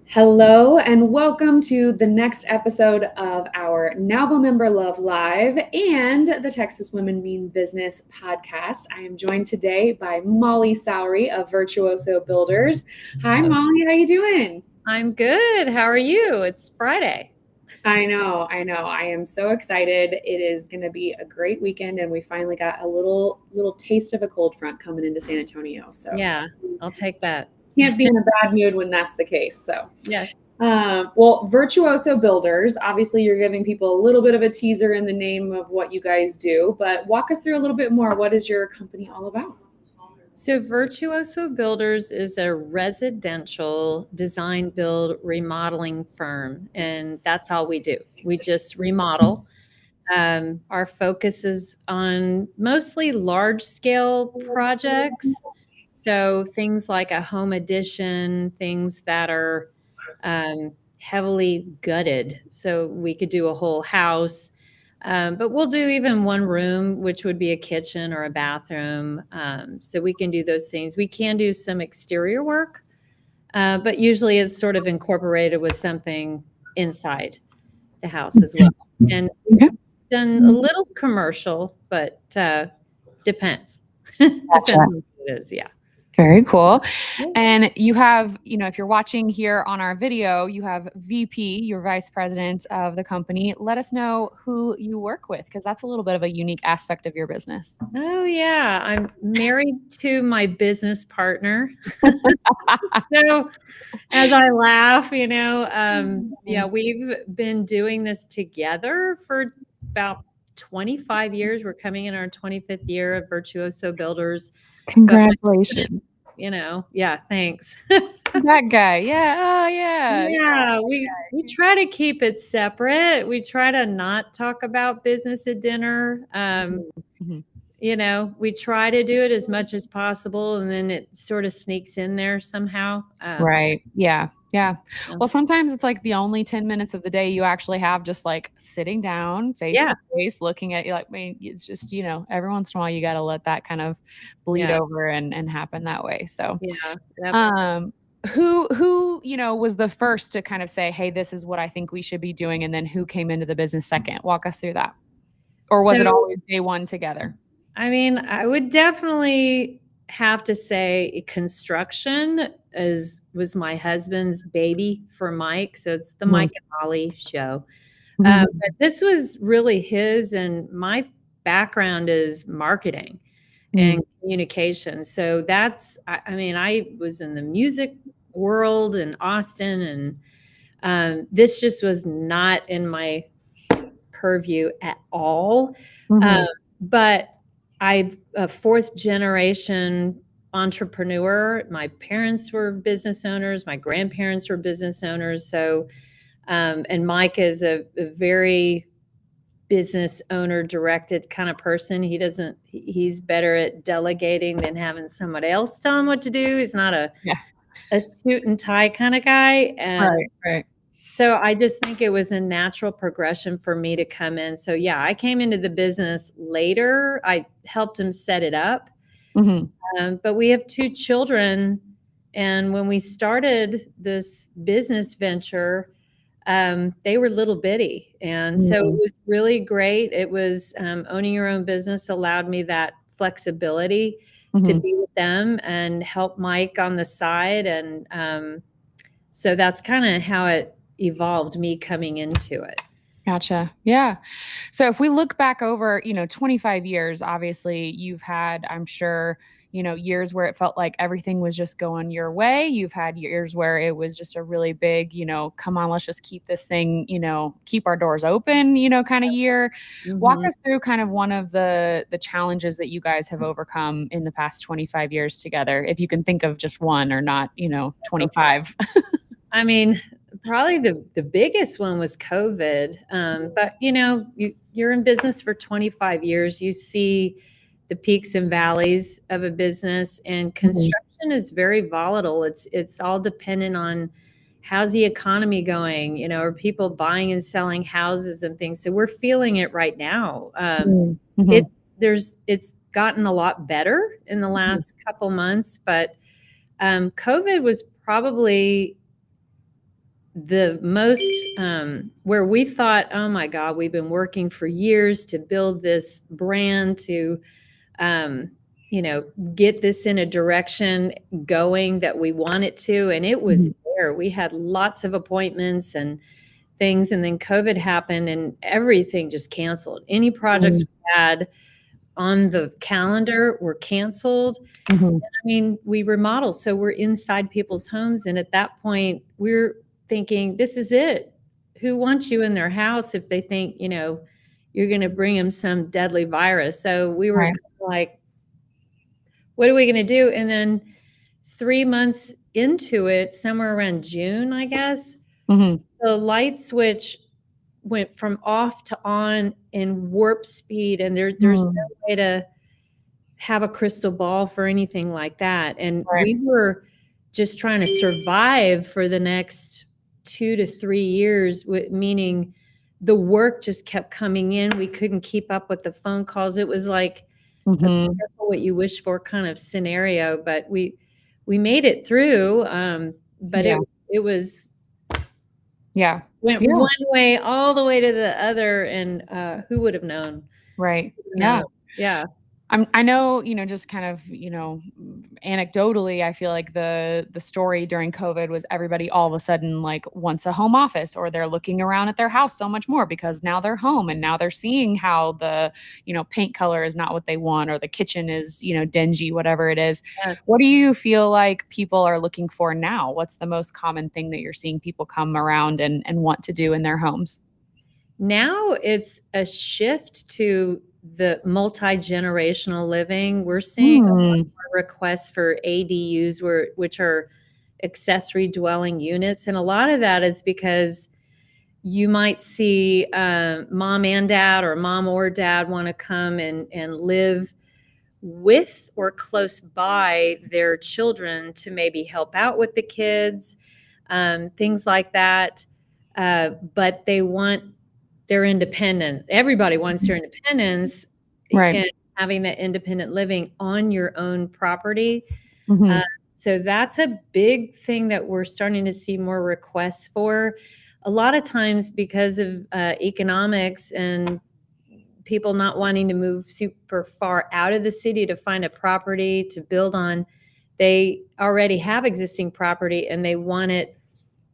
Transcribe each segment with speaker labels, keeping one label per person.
Speaker 1: Hello and welcome to the next episode of our NAWBO Member Love Live and the Texas Women Mean Business podcast. I am joined today by Molly Sowry of Virtuoso Builders. Hi, Molly. How you doing?
Speaker 2: I'm good. How are you? It's Friday.
Speaker 1: I know. I am so excited. It is going to be a great weekend, and we finally got a little taste of a cold front coming into San Antonio. So
Speaker 2: Yeah, I'll take that.
Speaker 1: Can't be in a bad mood when that's the case. So
Speaker 2: Yeah.
Speaker 1: Well, Virtuoso Builders, obviously you're giving people a little bit of a teaser in the name of what you guys do, but walk us through a little bit more. What is your company all about?
Speaker 2: So Virtuoso Builders is a residential design, build, remodeling firm, and that's all we do. We just remodel. Our focus is on mostly large scale projects. So things like a home addition, things that are heavily gutted. So we could do a whole house, but we'll do even one room, which would be a kitchen or a bathroom. So we can do those things. We can do some exterior work, but usually it's sort of incorporated with something inside the house as well. And we've done a little commercial, but depends. Depends on what it is. Yeah.
Speaker 1: Very cool. And you have, if you're watching here on our video, you have VP, your vice president of the company. Let us know who you work with, because that's a little bit of a unique aspect of your business.
Speaker 2: Oh, yeah. I'm married to my business partner. So as I laugh, yeah, we've been doing this together for about 25 years. We're coming in our 25th year of Virtuoso Builders.
Speaker 1: Congratulations.
Speaker 2: Yeah, thanks.
Speaker 1: That guy. Yeah. Oh, yeah.
Speaker 2: Yeah, we try to keep it separate. We try to not talk about business at dinner. We try to do it as much as possible, and then it sort of sneaks in there somehow.
Speaker 1: Right. Yeah. Yeah. Well, sometimes it's like the only 10 minutes of the day you actually have just like sitting down face to face, looking at you. Like, I mean, it's just, every once in a while you got to let that kind of bleed over and happen that way. So, who, was the first to kind of say, hey, this is what I think we should be doing? And then who came into the business second? Walk us through that. Or was it always day one together?
Speaker 2: I mean, I would definitely have to say construction was my husband's baby for Mike. So it's the Mike and Molly show. But this was really his, and my background is marketing and communication. So I was in the music world in Austin, and this just was not in my purview at all. But I'm a fourth generation entrepreneur. My parents were business owners. My grandparents were business owners. So, and Mike is a very business owner directed kind of person. He's better at delegating than having someone else tell him what to do. He's not a suit and tie kind of guy. And
Speaker 1: right.
Speaker 2: So I just think it was a natural progression for me to come in. So yeah, I came into the business later. I helped him set it up. But we have 2 children. And when we started this business venture, they were little bitty. And so it was really great. It was owning your own business allowed me that flexibility to be with them and help Mike on the side. And so that's kind of how it evolved, me coming into it.
Speaker 1: Gotcha. Yeah. So if we look back over, 25 years, obviously you've had, I'm sure, years where it felt like everything was just going your way. You've had years where it was just a really big, come on, let's just keep this thing, keep our doors open, kind of year. Walk us through kind of one of the challenges that you guys have overcome in the past 25 years together. If you can think of just one or not, 25.
Speaker 2: I mean, probably the biggest one was COVID. But you're in business for 25 years. You see the peaks and valleys of a business, and construction is very volatile. It's all dependent on how's the economy going, are people buying and selling houses and things. So we're feeling it right now. It's gotten a lot better in the last couple months, but COVID was probably the most where we thought, oh my God, we've been working for years to build this brand, to um, get this in a direction going that we want it to, and it was
Speaker 1: Mhm.
Speaker 2: there. We had lots of appointments and things, and then COVID happened, and everything just canceled. Any projects
Speaker 1: Mhm.
Speaker 2: we had on the calendar were canceled.
Speaker 1: Mhm.
Speaker 2: I mean, we remodel, so we're inside people's homes, and at that point, we're thinking, "This is it. Who wants you in their house if they think, you're gonna bring them some deadly virus?" So we were
Speaker 1: Right.
Speaker 2: kinda like, "What are we gonna do?" And then 3 months into it, somewhere around June, I guess,
Speaker 1: Mhm.
Speaker 2: the light switch went from off to on in warp speed, and there's
Speaker 1: Mm.
Speaker 2: no way to have a crystal ball for anything like that, and
Speaker 1: Right.
Speaker 2: we were just trying to survive for the next 2 to 3 years, meaning the work just kept coming in, we couldn't keep up with the phone calls, it was like a
Speaker 1: Mhm.
Speaker 2: careful what you wish for kind of scenario, but we made it through, but
Speaker 1: Yeah.
Speaker 2: it was
Speaker 1: Yeah.
Speaker 2: went
Speaker 1: Yeah.
Speaker 2: one way all the way to the other, and, who would have known?
Speaker 1: Right.
Speaker 2: Who would have
Speaker 1: Yeah.
Speaker 2: known? Yeah.
Speaker 1: I know, just kind of, anecdotally, I feel like the story during COVID was everybody all of a sudden like wants a home office, or they're looking around at their house so much more because now they're home and now they're seeing how the, paint color is not what they want, or the kitchen is, dingy, whatever it is.
Speaker 2: Yes.
Speaker 1: What do you feel like people are looking for now? What's the most common thing that you're seeing people come around and want to do in their homes?
Speaker 2: Now it's a shift to the multi-generational living. We're seeing a lot
Speaker 1: Hmm.
Speaker 2: more requests for ADUs, which are accessory dwelling units, and a lot of that is because you might see mom and dad, or mom or dad, want to come and live with or close by their children to maybe help out with the kids, things like that. But they want their independence. Everybody wants their independence,
Speaker 1: Right.
Speaker 2: and having that independent living on your own property. Uh,
Speaker 1: Mhm.
Speaker 2: so that's a big thing that we're starting to see more requests for. A lot of times because of economics and people not wanting to move super far out of the city to find a property to build on, they already have existing property and they want it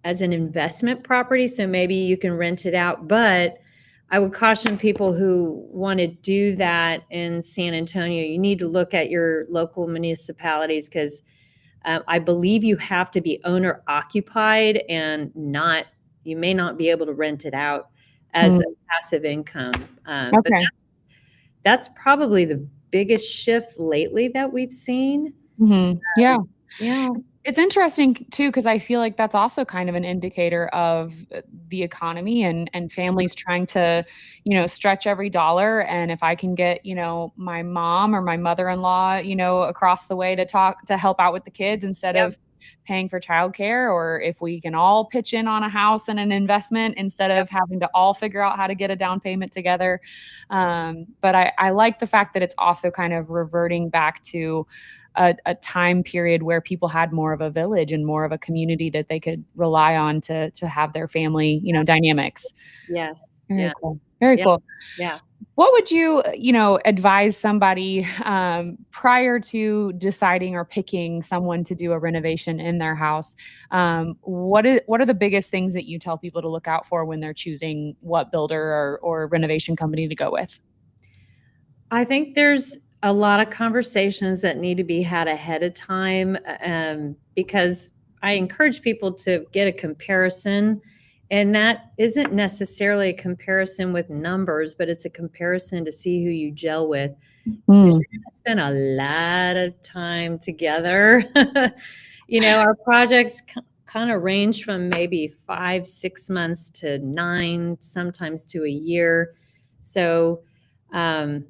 Speaker 2: as an investment property. So maybe you can rent it out. But I would caution people who want to do that in San Antonio, you need to look at your local municipalities, because I believe you have to be owner occupied and not, you may not be able to rent it out as a
Speaker 1: Mm.
Speaker 2: passive income. But
Speaker 1: Okay.
Speaker 2: that's probably the biggest shift lately that we've seen.
Speaker 1: Mhm. Yeah.
Speaker 2: Yeah.
Speaker 1: It's interesting too, because I feel like that's also kind of an indicator of the economy and families trying to, stretch every dollar. And if I can get, my mom or my mother-in-law, across the way to help out with the kids instead
Speaker 2: Yep.
Speaker 1: of paying for childcare, or if we can all pitch in on a house and an investment instead
Speaker 2: Yep.
Speaker 1: of having to all figure out how to get a down payment together. But I like the fact that it's also kind of reverting back to a time period where people had more of a village and more of a community that they could rely on to have their family, dynamics.
Speaker 2: Yes.
Speaker 1: Very
Speaker 2: Yeah.
Speaker 1: cool. Very
Speaker 2: Yeah.
Speaker 1: cool.
Speaker 2: Yeah.
Speaker 1: What would you, advise somebody prior to deciding or picking someone to do a renovation in their house? What are the biggest things that you tell people to look out for when they're choosing what builder or renovation company to go with?
Speaker 2: I think there's a lot of conversations that need to be had ahead of time, because I encourage people to get a comparison. And that isn't necessarily a comparison with numbers, but it's a comparison to see who you gel with. Because
Speaker 1: Mm.
Speaker 2: you're going to spend a lot of time together. Our projects kind of range from maybe 5, 6 months to 9, sometimes to a year. So, um,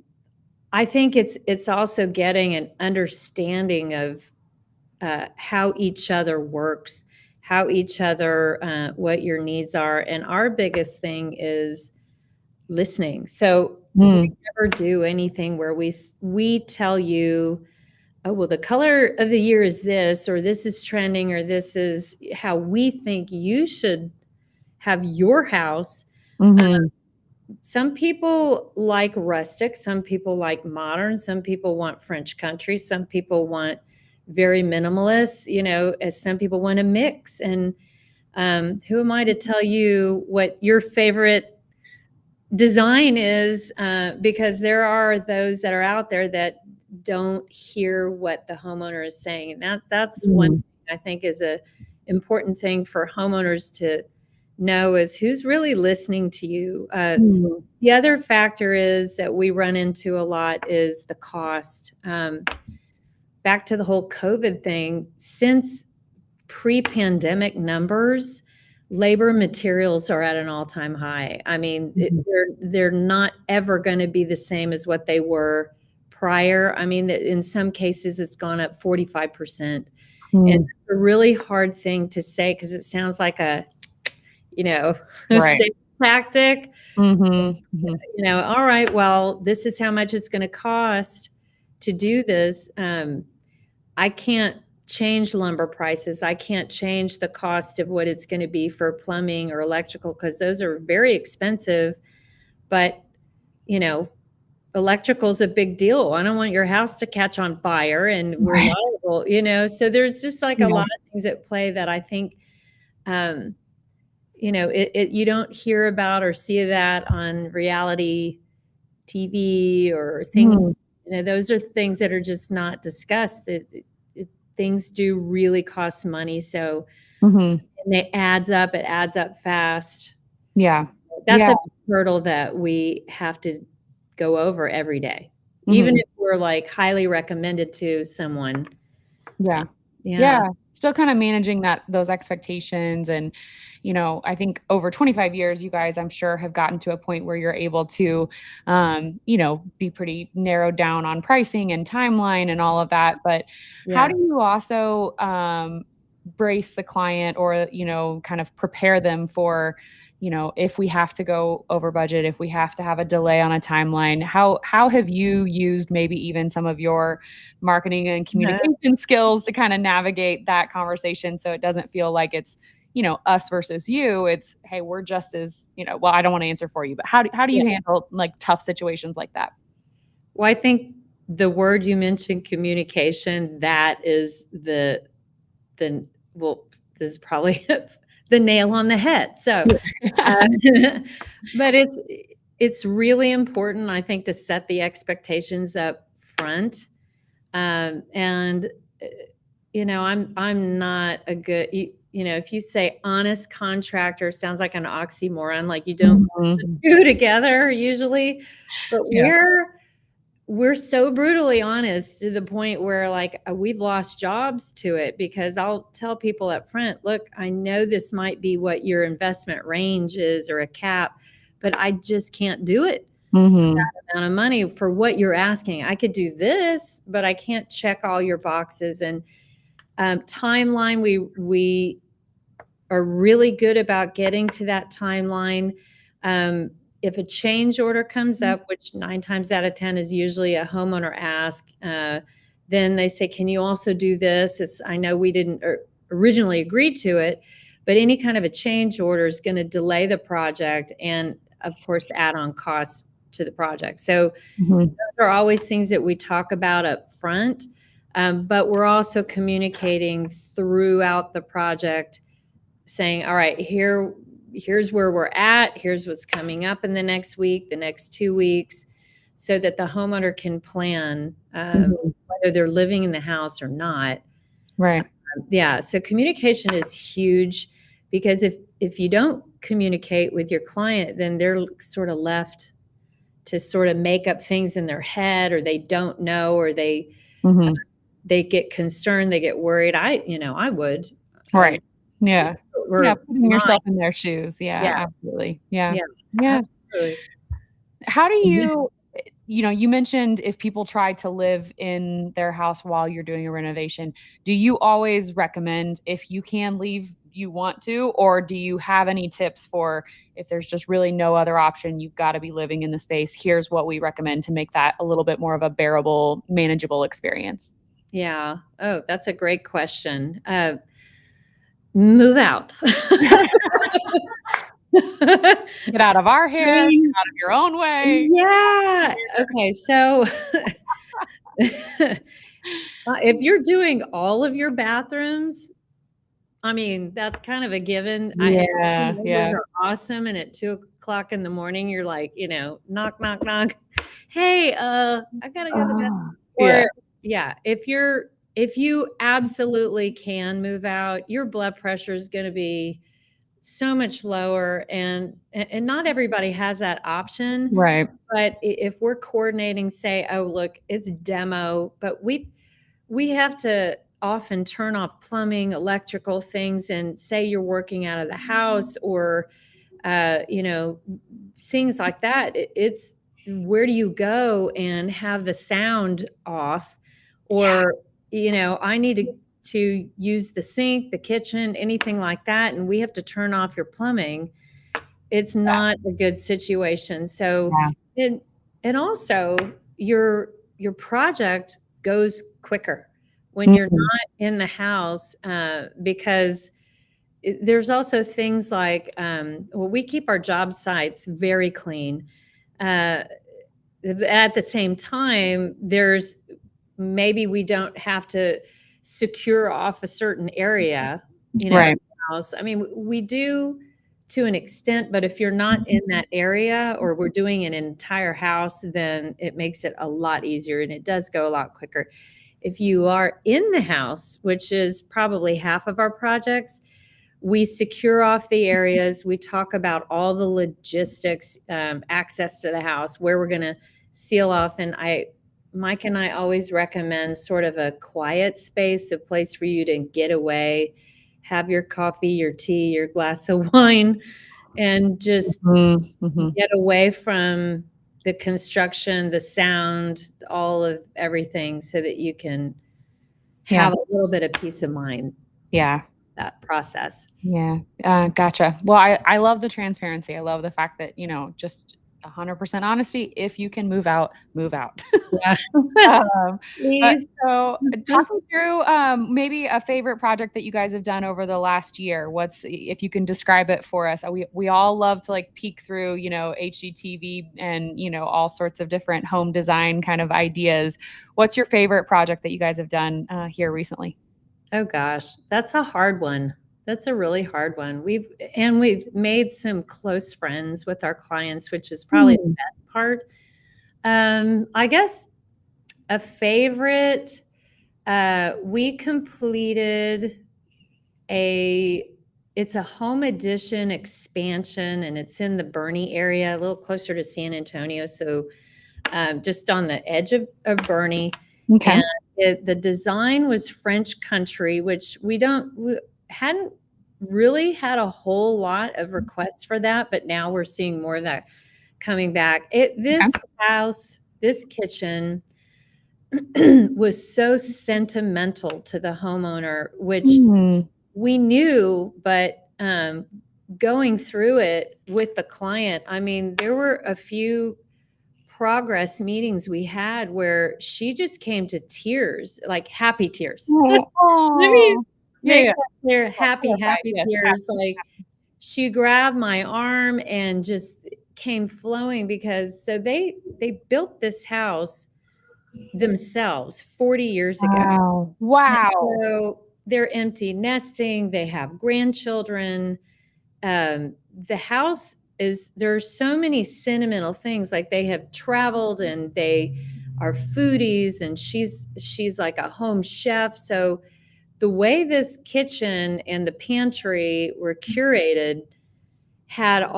Speaker 2: I think it's also getting an understanding of how each other works, how each other, what your needs are, and our biggest thing is listening. So we
Speaker 1: Mm.
Speaker 2: never do anything where we tell you, oh well, the color of the year is this, or this is trending, or this is how we think you should have your house.
Speaker 1: Mhm.
Speaker 2: Some people like rustic, some people like modern, some people want French country, some people want very minimalist, as some people want a mix. And who am I to tell you what your favorite design is? Because there are those that are out there that don't hear what the homeowner is saying. And that's one
Speaker 1: Mhm.
Speaker 2: thing I think is a important thing for homeowners to know is who's really listening to you.
Speaker 1: Mhm.
Speaker 2: The other factor is that we run into a lot is the cost. Back to the whole COVID thing, since pre-pandemic numbers, labor and materials are at an all-time high. I mean,
Speaker 1: Mhm.
Speaker 2: they're not ever going to be the same as what they were prior. I mean, in some cases, it's gone up 45%. And
Speaker 1: Mm.
Speaker 2: it's a really hard thing to say because it sounds like a, a
Speaker 1: Right.
Speaker 2: sales tactic.
Speaker 1: Mhm. Mhm.
Speaker 2: All right, well, this is how much it's going to cost to do this. I can't change lumber prices. I can't change the cost of what it's going to be for plumbing or electrical because those are very expensive. But, you know, electrical is a big deal. I don't want your house to catch on fire and we're
Speaker 1: Right.
Speaker 2: liable. So there's just like a
Speaker 1: Yeah.
Speaker 2: lot of things at play that I think, um, you don't hear about or see that on reality TV or
Speaker 1: Mhm.
Speaker 2: things. Those are things that are just not discussed. Things do really cost money. So,
Speaker 1: Mhm.
Speaker 2: and it adds up. It adds up fast.
Speaker 1: Yeah.
Speaker 2: That's
Speaker 1: Yeah.
Speaker 2: a hurdle that we have to go over every day, even
Speaker 1: Mhm.
Speaker 2: if we're like highly recommended to someone.
Speaker 1: Yeah.
Speaker 2: Yeah.
Speaker 1: Yeah. Still kind of managing those expectations and, I think over 25 years, you guys, I'm sure, have gotten to a point where you're able to, be pretty narrowed down on pricing and timeline and all of that. But how
Speaker 2: Yeah.
Speaker 1: do you also brace the client or, kind of prepare them for, if we have to go over budget, if we have to have a delay on a timeline, how have you used maybe even some of your marketing and communication skills to kind of navigate that conversation so it doesn't feel like it's, us versus you. It's, hey, we're just as, well, I don't want to answer for you, but how do
Speaker 2: Yeah.
Speaker 1: you handle like tough situations like that?
Speaker 2: Well, I think the word you mentioned, communication, that is the well, this is probably the nail on the head. So,
Speaker 1: Yeah.
Speaker 2: uh, but it's really important, I think, to set the expectations up front. And I'm not a good if you say honest contractor sounds like an oxymoron, like you don't put the
Speaker 1: Mhm.
Speaker 2: two together usually. But
Speaker 1: Yeah.
Speaker 2: we're so brutally honest to the point where like we've lost jobs to it because I'll tell people up front, look, I know this might be what your investment range is or a cap, but I just can't do it
Speaker 1: Mhm.
Speaker 2: amount of money for what you're asking. I could do this, but I can't check all your boxes. And timeline, we are really good about getting to that timeline. If a change order comes up, which 9 times out of 10 is usually a homeowner ask, then they say, "Can you also do this?" I know we didn't originally agree to it, but any kind of a change order is going to delay the project and, of course, add on costs to the project. So
Speaker 1: Mhm.
Speaker 2: those are always things that we talk about up front, but we're also communicating throughout the project saying, all right, here's where we're at. Here's what's coming up in the next week, the next 2 weeks, so that the homeowner can plan
Speaker 1: Mhm.
Speaker 2: whether they're living in the house or not.
Speaker 1: Right.
Speaker 2: Yeah. So communication is huge because if you don't communicate with your client, then they're sort of left to sort of make up things in their head, or they don't know, or
Speaker 1: Mhm.
Speaker 2: they get concerned, they get worried. I would.
Speaker 1: Right.
Speaker 2: As
Speaker 1: Yeah. Yeah,
Speaker 2: we're
Speaker 1: putting
Speaker 2: mine.
Speaker 1: yourself in their shoes.
Speaker 2: Yeah,
Speaker 1: Yeah, absolutely. Yeah.
Speaker 2: yeah,
Speaker 1: Yeah.
Speaker 2: absolutely.
Speaker 1: How do
Speaker 2: Yeah.
Speaker 1: you you mentioned if people try to live in their house while you're doing a renovation, do you always recommend if you can leave, you want to, or do you have any tips for if there's just really no other option, you've got to be living in the space, here's what we recommend to make that a little bit more of a bearable, manageable experience?
Speaker 2: Yeah. Oh, that's a great question. Move out.
Speaker 1: Get out of our hair, get out of your own way.
Speaker 2: Yeah. Okay. So if you're doing all of your bathrooms, I mean, that's kind of a given.
Speaker 1: Yeah,
Speaker 2: Neighbors
Speaker 1: yeah.
Speaker 2: are awesome, and at 2 o'clock in the morning, you're like, knock, knock, knock. Hey, I gotta go to the bathroom.
Speaker 1: Yeah.
Speaker 2: Or yeah, if you absolutely can move out, your blood pressure is gonna be so much lower, and not everybody has that option.
Speaker 1: Right.
Speaker 2: But if we're coordinating, say, oh, look, it's demo, but we have to often turn off plumbing, electrical things, and say you're working out of the house or, you know, things like that. It's where do you go and have the sound off? Or, I need to use the sink, the kitchen, anything like that, and we have to turn off your plumbing. It's not a good situation. So,
Speaker 1: Yeah.
Speaker 2: and also your project goes quicker when you're
Speaker 1: Mhm.
Speaker 2: not in the house, because there's also things like, well, we keep our job sites very clean. Uh, at the same time, there's maybe we don't have to secure off a certain area, of
Speaker 1: Right.
Speaker 2: the house. I mean, we do to an extent, but if you're not in that area or we're doing an entire house, then it makes it a lot easier and it does go a lot quicker. If you are in the house, which is probably half of our projects, we secure off the areas. We talk about all the logistics, access to the house, where we're going to seal off. And Mike and I always recommend sort of a quiet space, a place for you to get away, have your coffee, your tea, your glass of wine, and just
Speaker 1: Mhm, mhm.
Speaker 2: get away from the construction, the sound, all of everything so that you can
Speaker 1: Yeah,
Speaker 2: have a little bit of peace of mind,
Speaker 1: yeah,
Speaker 2: that process.
Speaker 1: yeah, gotcha. Well, I love the transparency. I love the fact that, just 100% honesty. If you can move out, move out.
Speaker 2: Yeah.
Speaker 1: Um, but
Speaker 2: Please.
Speaker 1: so talk me through, maybe a favorite project that you guys have done over the last year. If you can describe it for us. We all love to like peek through, HGTV and, all sorts of different home design kind of ideas. What's your favorite project that you guys have done here recently?
Speaker 2: Oh gosh, that's a hard one. That's a really hard one. We've made some close friends with our clients, which is probably the
Speaker 1: Hmm.
Speaker 2: best part. I guess a favorite, we completed a it's a home addition expansion, and it's in the Bernie area, a little closer to San Antonio, so just on the edge of Bernie.
Speaker 1: Okay.
Speaker 2: And the design was French country, which we hadn't really had a whole lot of requests for that, but now we're seeing more of that coming back.
Speaker 1: Okay.
Speaker 2: This house, this kitchen was so sentimental to the homeowner, which
Speaker 1: Mm.
Speaker 2: we knew, but going through it with the client, I mean, there were a few progress meetings we had where she just came to tears, like happy tears.
Speaker 1: Oh,
Speaker 2: Let me
Speaker 1: aw. Yeah,
Speaker 2: make
Speaker 1: yeah.
Speaker 2: that clear.
Speaker 1: Oh,
Speaker 2: Happy,
Speaker 1: clarify.
Speaker 2: happy
Speaker 1: Yes,
Speaker 2: tears.
Speaker 1: happy.
Speaker 2: Like she grabbed my arm and just came flowing because they built this house themselves 40 years ago.
Speaker 1: Wow.
Speaker 2: And
Speaker 1: Wow.
Speaker 2: so they're empty nesting, they have grandchildren. The house there's so many sentimental things. Like they have traveled and they are foodies, and she's like a home chef. So the way this kitchen and the pantry were curated had a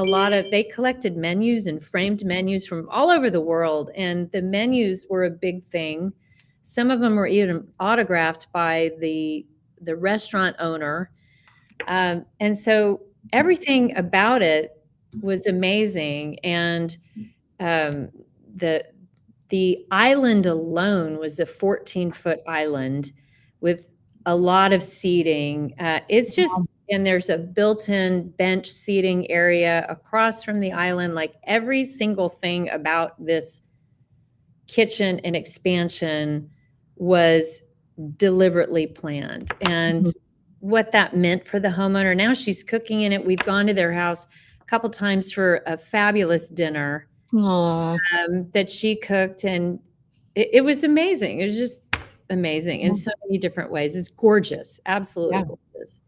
Speaker 2: lot of they collected menus and framed menus from all over the world, and the menus were a big thing. Some of them were even autographed by the restaurant owner. And so everything about it was amazing. And um, the the island alone was a 14-foot island with a lot of seating. It's just and there's a built-in bench seating area across from the island. Like every single thing about this kitchen and expansion was deliberately planned. And
Speaker 1: Mhm.
Speaker 2: what that meant for the homeowner. Now she's cooking in it. We've gone to their house a couple times for a fabulous dinner
Speaker 1: Aw.
Speaker 2: that she cooked, and it was amazing. It was just amazing in
Speaker 1: Yeah.
Speaker 2: so many different ways. It's gorgeous, absolutely
Speaker 1: Yeah.
Speaker 2: gorgeous.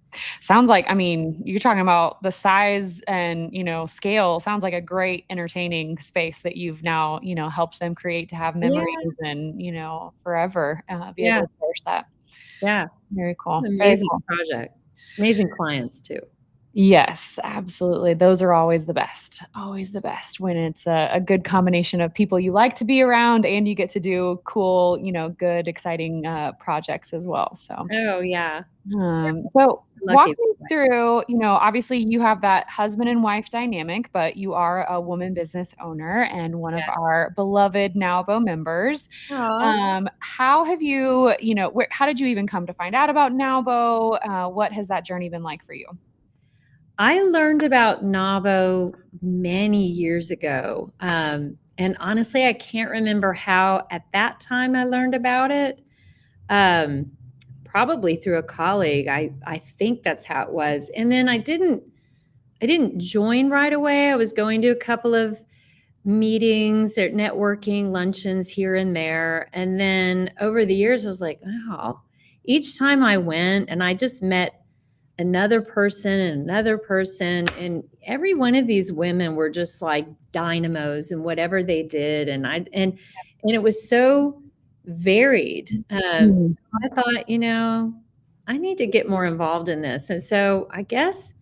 Speaker 1: Sounds like, I mean, you're talking about the size and, scale. Sounds like a great entertaining space that you've now, helped them create to have
Speaker 2: Yeah,
Speaker 1: memories and, forever, be able
Speaker 2: yeah,
Speaker 1: to cherish that.
Speaker 2: yeah.
Speaker 1: Very cool. Very
Speaker 2: Amazing
Speaker 1: cool.
Speaker 2: project. Amazing clients too.
Speaker 1: Yes, absolutely. Those are always the best when it's a good combination of people you like to be around and you get to do cool, good, exciting projects as well. So,
Speaker 2: Oh, yeah.
Speaker 1: so walk
Speaker 2: Lucky.
Speaker 1: me through, obviously you have that husband and wife dynamic, but you are a woman business owner and one of our beloved NAWBO members.
Speaker 2: Aw.
Speaker 1: How have you, how did you even come to find out about NAWBO? What has that journey been like for you?
Speaker 2: I learned about NAWBO many years ago. And honestly, I can't remember how at that time I learned about it. Um, Probably through a colleague. I think that's how it was. And then I didn't join right away. I was going to a couple of meetings or networking luncheons here and there. And then over the years, I was like, wow, each time I went and I just met another person and another person. And every one of these women were just like dynamos in whatever they did. And it was so varied. So
Speaker 1: Mm.
Speaker 2: I thought, I need to get more involved in this. And so I guess,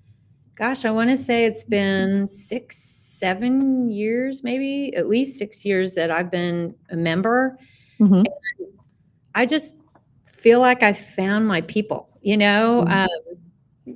Speaker 2: gosh, I want to say it's been 7 years, maybe at least 6 years that I've been a member.
Speaker 1: Mhm.
Speaker 2: I just feel like I found my people.
Speaker 1: Mm.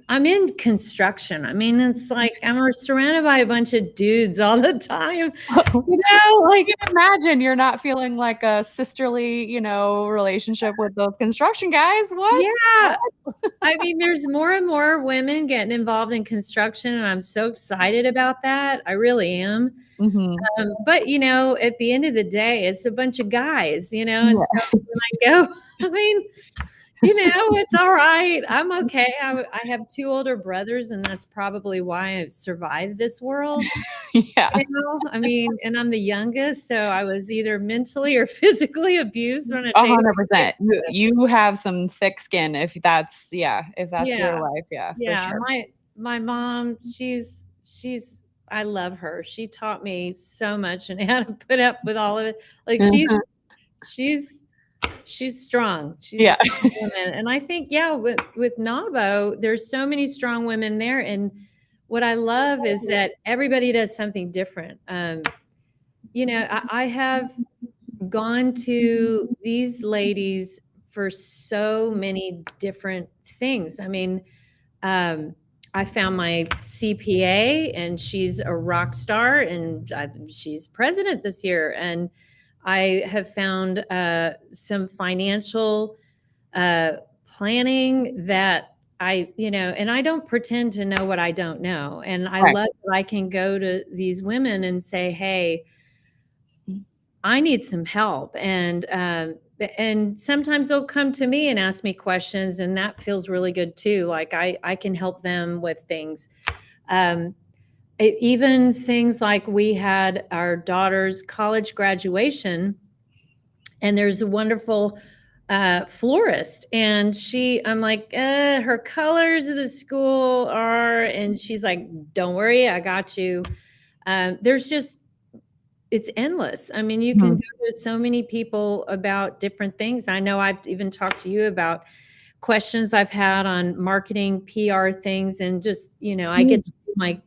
Speaker 2: I'm in construction. I mean, it's like I'm surrounded by a bunch of dudes all the time.
Speaker 1: I
Speaker 2: Like,
Speaker 1: can imagine you're not feeling like a sisterly, relationship with those construction guys. What?
Speaker 2: yeah.
Speaker 1: What?
Speaker 2: I mean, there's more and more women getting involved in construction, and I'm so excited about that. I really am.
Speaker 1: Mhm.
Speaker 2: But at the end of the day, it's a bunch of guys. And so
Speaker 1: Yeah.
Speaker 2: when I go, I mean, it's all right. I'm okay. I have two older brothers, and that's probably why I've survived this world.
Speaker 1: Yeah.
Speaker 2: I mean, and I'm the youngest, so I was either mentally or physically abused on a daily
Speaker 1: 100%. You
Speaker 2: basis.
Speaker 1: you have some thick skin if that's yeah, if that's your
Speaker 2: Yeah.
Speaker 1: life, yeah, for
Speaker 2: Yeah,
Speaker 1: sure.
Speaker 2: my mom, she's I love her. She taught me so much and how to put up with all of it. Like she's she's strong. She's a
Speaker 1: Yeah.
Speaker 2: strong woman. And I think, yeah, with NAWBO, there's so many strong women there. And what I love is that everybody does something different. I have gone to these ladies for so many different things. I mean, um, I found my CPA, and she's a rock star, and she's president this year. And I have found some financial uh, planning that and I don't pretend to know what I don't know. And I
Speaker 1: Right.
Speaker 2: love that I can go to these women and say, hey, I need some help. And sometimes they'll come to me and ask me questions, and that feels really good too. Like I can help them with things. Um, Even things like we had our daughter's college graduation, and there's a wonderful florist, and I'm like, her colors of the school are, and she's like, don't worry, I got you. There's just It's endless. I mean, you can
Speaker 1: Mhm.
Speaker 2: go to so many people about different things. I know I've even talked to you about questions I've had on marketing, PR things, and just, I
Speaker 1: Mm.
Speaker 2: get to do my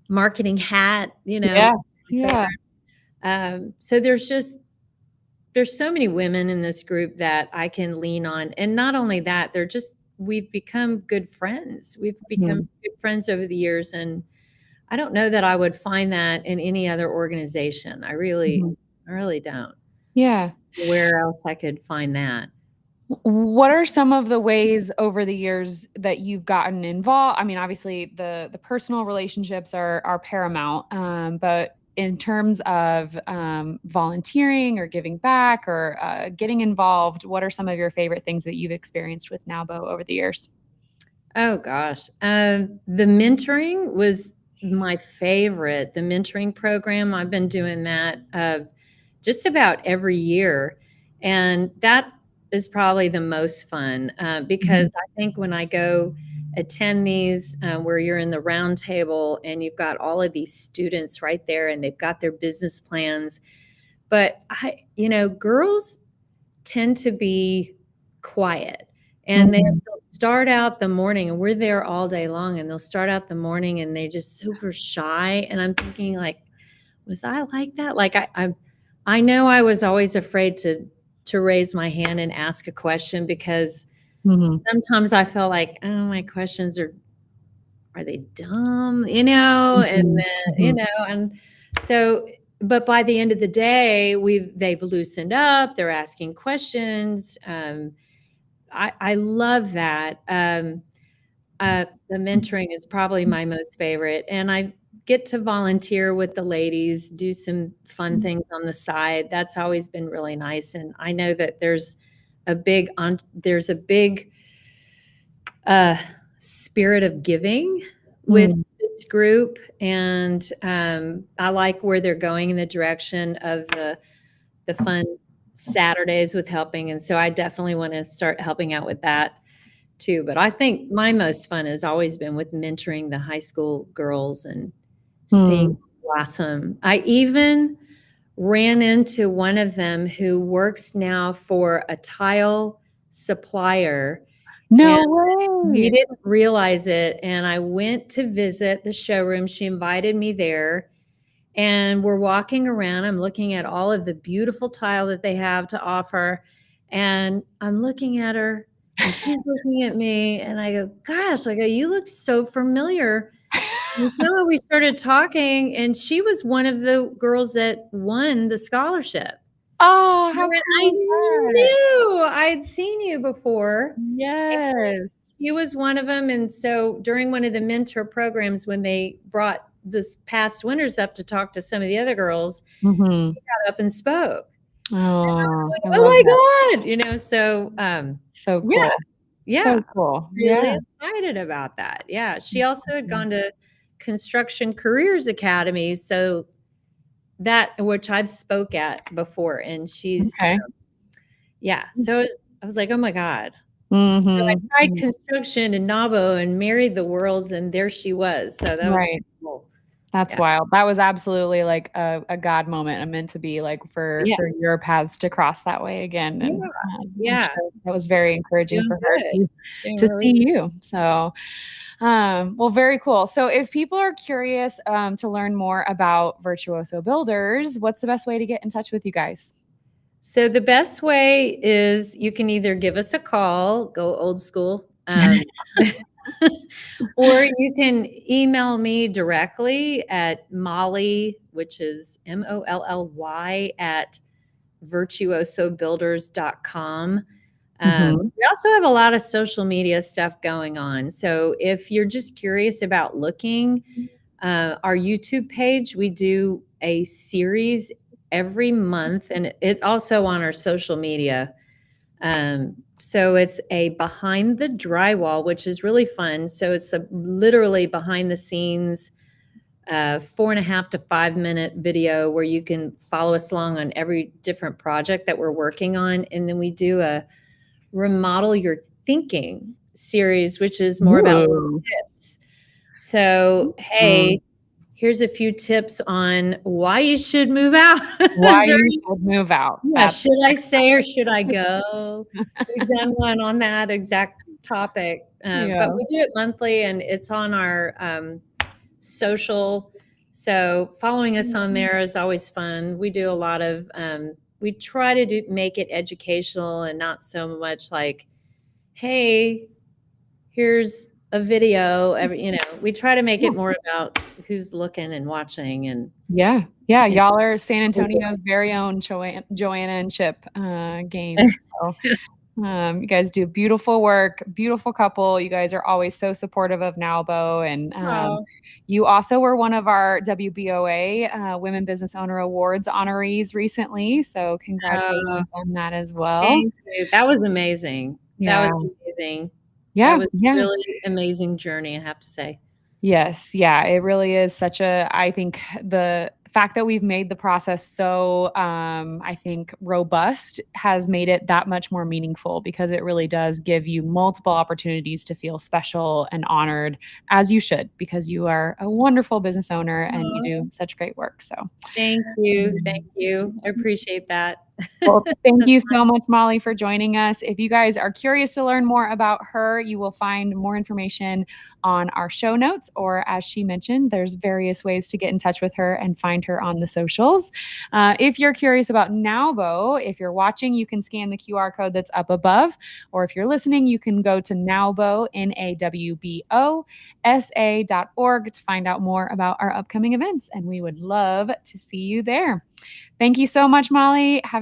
Speaker 2: marketing hat,
Speaker 1: Yeah.
Speaker 2: my favorite.
Speaker 1: Yeah.
Speaker 2: So there's so many women in this group that I can lean on. And not only that, we've become good friends. We've become
Speaker 1: Mhm.
Speaker 2: good friends over the years. And I don't know that I would find that in any other organization.
Speaker 1: Mhm.
Speaker 2: I really don't.
Speaker 1: Yeah.
Speaker 2: Where else I could find that?
Speaker 1: What are some of the ways over the years that you've gotten involved? I mean, obviously the personal relationships are paramount, but in terms of volunteering or giving back or getting involved, what are some of your favorite things that you've experienced with NAWBO over the years?
Speaker 2: Oh gosh. The mentoring was my favorite. The mentoring program, I've been doing that just about every year. And that is probably the most fun
Speaker 1: Mhm.
Speaker 2: because I think when I go attend these where you're in the round table and you've got all of these students right there and they've got their business plans. But girls tend to be quiet and
Speaker 1: Mhm.
Speaker 2: they'll start out the morning and we're there all day long and they'll start out the morning and they're just super shy and I'm thinking like was I like that? Like I know I was always afraid to raise my hand and ask a question because
Speaker 1: Mhm.
Speaker 2: sometimes I felt like, oh, my questions are they dumb? And
Speaker 1: Mhm.
Speaker 2: then,
Speaker 1: Mhm.
Speaker 2: and so but by the end of the day, they've loosened up, they're asking questions. I love that. The mentoring is probably my most favorite, and I get to volunteer with the ladies, do some fun things on the side. That's always been really nice, and I know that there's a big uh, spirit of giving with
Speaker 1: Mm.
Speaker 2: this group, and I like where they're going in the direction of the fun Saturdays with helping, and so I definitely want to start helping out with that too. But I think my most fun has always been with mentoring the high school girls and seeing
Speaker 1: Mm.
Speaker 2: them blossom. I even ran into one of them who works now for a tile supplier, and
Speaker 1: No
Speaker 2: we
Speaker 1: way.
Speaker 2: didn't realize it. And I went to visit the showroom. She invited me there. And we're walking around. I'm looking at all of the beautiful tile that they have to offer. And I'm looking at her and she's looking at me. And I go, gosh, I go, you look so familiar. And so we started talking, and she was one of the girls that won the scholarship.
Speaker 1: Oh,
Speaker 2: And I
Speaker 1: how
Speaker 2: went,
Speaker 1: cool
Speaker 2: I
Speaker 1: is that?
Speaker 2: knew I'd seen you before.
Speaker 1: Yes.
Speaker 2: He was one of them, and so during one of the mentor programs, when they brought this past winners up to talk to some of the other girls,
Speaker 1: Mhm.
Speaker 2: he got up and spoke.
Speaker 1: Oh, I love that.
Speaker 2: Oh my god, so,
Speaker 1: So
Speaker 2: yeah,
Speaker 1: cool.
Speaker 2: yeah,
Speaker 1: So cool.
Speaker 2: really
Speaker 1: Yeah.
Speaker 2: excited about that. Yeah, she also had gone to Construction Careers Academy, so that which I've spoke at before, and she's
Speaker 1: Okay.
Speaker 2: yeah, so I was like, "Oh my god." So I
Speaker 1: Mhm.
Speaker 2: tried
Speaker 1: Mm.
Speaker 2: construction and NAWBO and married the worlds, and there she was. So that was
Speaker 1: Right.
Speaker 2: cool.
Speaker 1: That's
Speaker 2: Yeah.
Speaker 1: wild. That was absolutely like a God moment, a meant to be like
Speaker 2: Yeah.
Speaker 1: for your paths to cross that way again.
Speaker 2: Yeah.
Speaker 1: And I'm
Speaker 2: Yeah.
Speaker 1: sure that was very encouraging
Speaker 2: Doing
Speaker 1: for her
Speaker 2: good. Doing
Speaker 1: to
Speaker 2: really
Speaker 1: see
Speaker 2: good.
Speaker 1: you. So, well, very cool. So if people are curious to learn more about Virtuoso Builders, what's the best way to get in touch with you guys?
Speaker 2: So the best way is you can either give us a call, go old school, or you can email me directly at Molly, which is Molly at virtuosobuilders.com.
Speaker 1: Mhm.
Speaker 2: We also have a lot of social media stuff going on. So if you're just curious about looking, our YouTube page, we do a series every month, and it's also on our social media. So it's a behind the drywall, which is really fun. So it's a literally behind the scenes 4.5 to 5 minute video where you can follow us along on every different project that we're working on. And then we do a remodel your thinking series, which is more about
Speaker 1: Ooh.
Speaker 2: tips. So,
Speaker 1: Mm.
Speaker 2: hey, here's a few tips on why you should move out
Speaker 1: Why you
Speaker 2: during
Speaker 1: should move out.
Speaker 2: yeah,
Speaker 1: That's
Speaker 2: should I stay or should I go? We've done one on that exact topic, but
Speaker 1: yeah.
Speaker 2: we do it monthly and it's on our social. So following us on there is always fun. We do a lot of, we try to make it educational and not so much like, hey, here's a video. We try to make
Speaker 1: Yeah.
Speaker 2: it more about who's looking and watching
Speaker 1: Yeah. Yeah.
Speaker 2: and
Speaker 1: Y'all are San Antonio's very own Joanna and Chip Gaines. So you guys do beautiful work, beautiful couple. You guys are always so supportive of NAWBO. And
Speaker 2: oh,
Speaker 1: you also were one of our WBOA Women Business Owner Awards honorees recently. So
Speaker 2: oh,
Speaker 1: congratulations on that as well.
Speaker 2: thank you. That was amazing. That
Speaker 1: Yeah.
Speaker 2: was amazing.
Speaker 1: Yeah,
Speaker 2: That was a
Speaker 1: yeah.
Speaker 2: really amazing journey, I have to say.
Speaker 1: Yes, yeah, it really is such a I think the fact that we've made the process so, I think robust has made it that much more meaningful because it really does give you multiple opportunities to feel special and honored as you should because you are a wonderful business owner and you
Speaker 2: Aw,
Speaker 1: do such great work, so
Speaker 2: thank you,
Speaker 1: mm.
Speaker 2: thank you. I appreciate that.
Speaker 1: Well, thank
Speaker 2: That's
Speaker 1: you so much, Molly, for joining us. If you guys are curious to learn more about her, you will find more information on our show notes, or as she mentioned, there's various ways to get in touch with her and find her on the socials. If you're curious about NAWBO, if you're watching, you can scan the QR code that's up above, or if you're listening, you can go to NAWBO, NAWBO.sa.org to find out more about our upcoming events, and we would love to see you there. Thank you so much, Molly. Have a